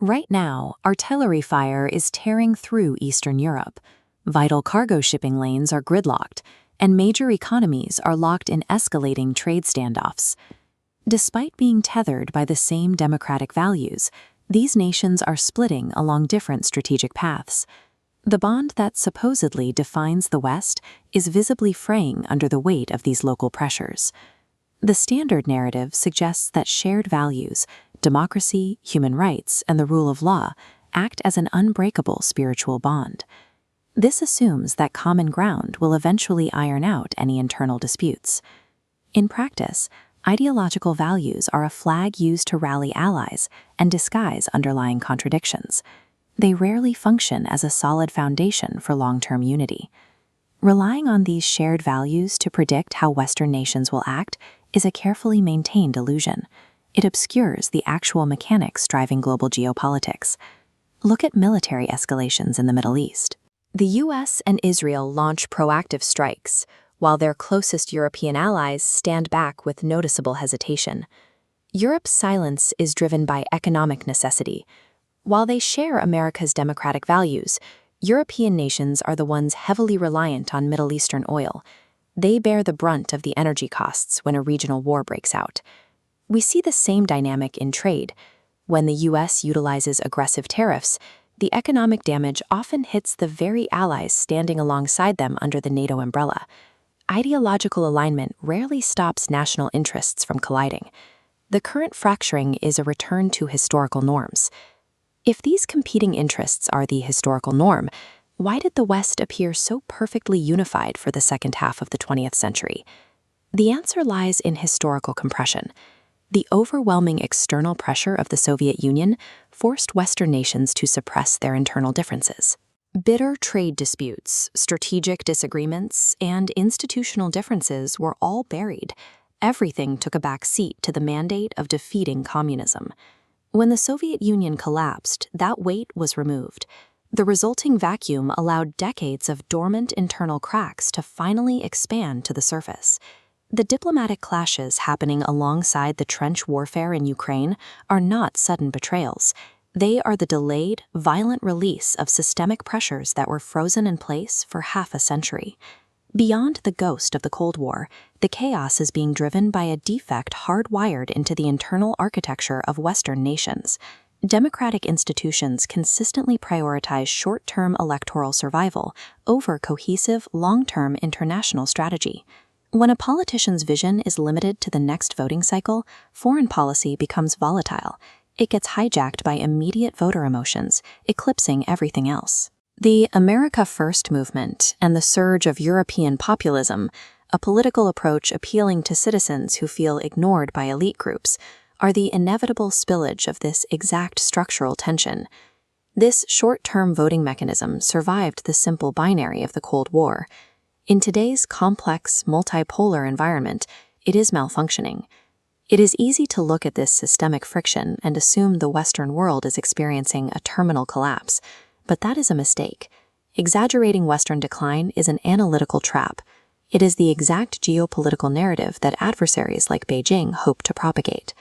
Right now, artillery fire is tearing through Eastern Europe. Vital cargo shipping lanes are gridlocked, and major economies are locked in escalating trade standoffs. Despite being tethered by the same democratic values, these nations are splitting along different strategic paths. The bond that supposedly defines the West is visibly fraying under the weight of these local pressures. The standard narrative suggests that shared values, democracy, human rights, and the rule of law act as an unbreakable spiritual bond. This assumes that common ground will eventually iron out any internal disputes. In practice, ideological values are a flag used to rally allies and disguise underlying contradictions. They rarely function as a solid foundation for long-term unity. Relying on these shared values to predict how Western nations will act is a carefully maintained illusion. It obscures the actual mechanics driving global geopolitics. Look at military escalations in the Middle East. The US and Israel launch proactive strikes, while their closest European allies stand back with noticeable hesitation. Europe's silence is driven by economic necessity. While they share America's democratic values, European nations are the ones heavily reliant on Middle Eastern oil. They bear the brunt of the energy costs when a regional war breaks out. We see the same dynamic in trade. When the US utilizes aggressive tariffs, the economic damage often hits the very allies standing alongside them under the NATO umbrella. Ideological alignment rarely stops national interests from colliding. The current fracturing is a return to historical norms. If these competing interests are the historical norm, why did the West appear so perfectly unified for the second half of the 20th century? The answer lies in historical compression. The overwhelming external pressure of the Soviet Union forced Western nations to suppress their internal differences. Bitter trade disputes, strategic disagreements, and institutional differences were all buried. Everything took a back seat to the mandate of defeating communism. When the Soviet Union collapsed, that weight was removed. The resulting vacuum allowed decades of dormant internal cracks to finally expand to the surface. The diplomatic clashes happening alongside the trench warfare in Ukraine are not sudden betrayals. They are the delayed, violent release of systemic pressures that were frozen in place for half a century. Beyond the ghost of the Cold War, the chaos is being driven by a defect hardwired into the internal architecture of Western nations. Democratic institutions consistently prioritize short-term electoral survival over cohesive, long-term international strategy. When a politician's vision is limited to the next voting cycle, foreign policy becomes volatile. It gets hijacked by immediate voter emotions, eclipsing everything else. The America First movement and the surge of European populism, a political approach appealing to citizens who feel ignored by elite groups, are the inevitable spillage of this exact structural tension. This short-term voting mechanism survived the simple binary of the Cold War. In today's complex, multipolar environment, it is malfunctioning. It is easy to look at this systemic friction and assume the Western world is experiencing a terminal collapse, but that is a mistake. Exaggerating Western decline is an analytical trap. It is the exact geopolitical narrative that adversaries like Beijing hope to propagate.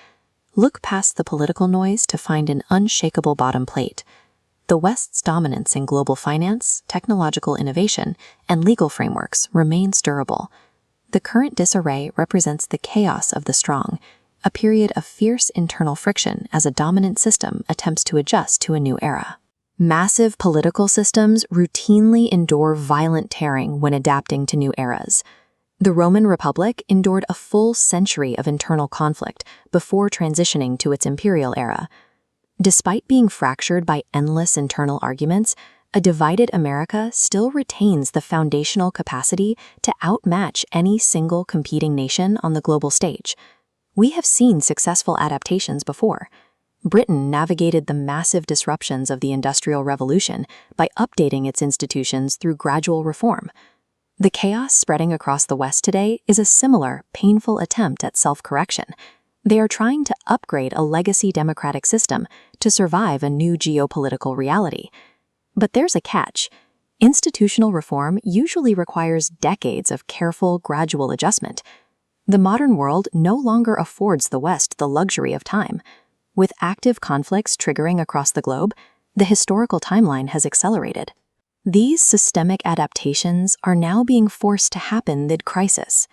Look past the political noise to find an unshakable bottom plate. The West's dominance in global finance, technological innovation, and legal frameworks remains durable. The current disarray represents the chaos of the strong, a period of fierce internal friction as a dominant system attempts to adjust to a new era. Massive political systems routinely endure violent tearing when adapting to new eras. The Roman Republic endured a full century of internal conflict before transitioning to its imperial era. Despite being fractured by endless internal arguments, a divided America still retains the foundational capacity to outmatch any single competing nation on the global stage. We have seen successful adaptations before. Britain navigated the massive disruptions of the Industrial Revolution by updating its institutions through gradual reform. The chaos spreading across the West today is a similar, painful attempt at self-correction. They are trying to upgrade a legacy democratic system to survive a new geopolitical reality. But there's a catch. Institutional reform usually requires decades of careful, gradual adjustment. The modern world no longer affords the West the luxury of time. With active conflicts triggering across the globe, the historical timeline has accelerated. These systemic adaptations are now being forced to happen mid-crisis.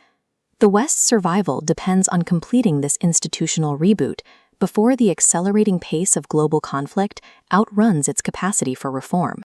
The West's survival depends on completing this institutional reboot before the accelerating pace of global conflict outruns its capacity for reform.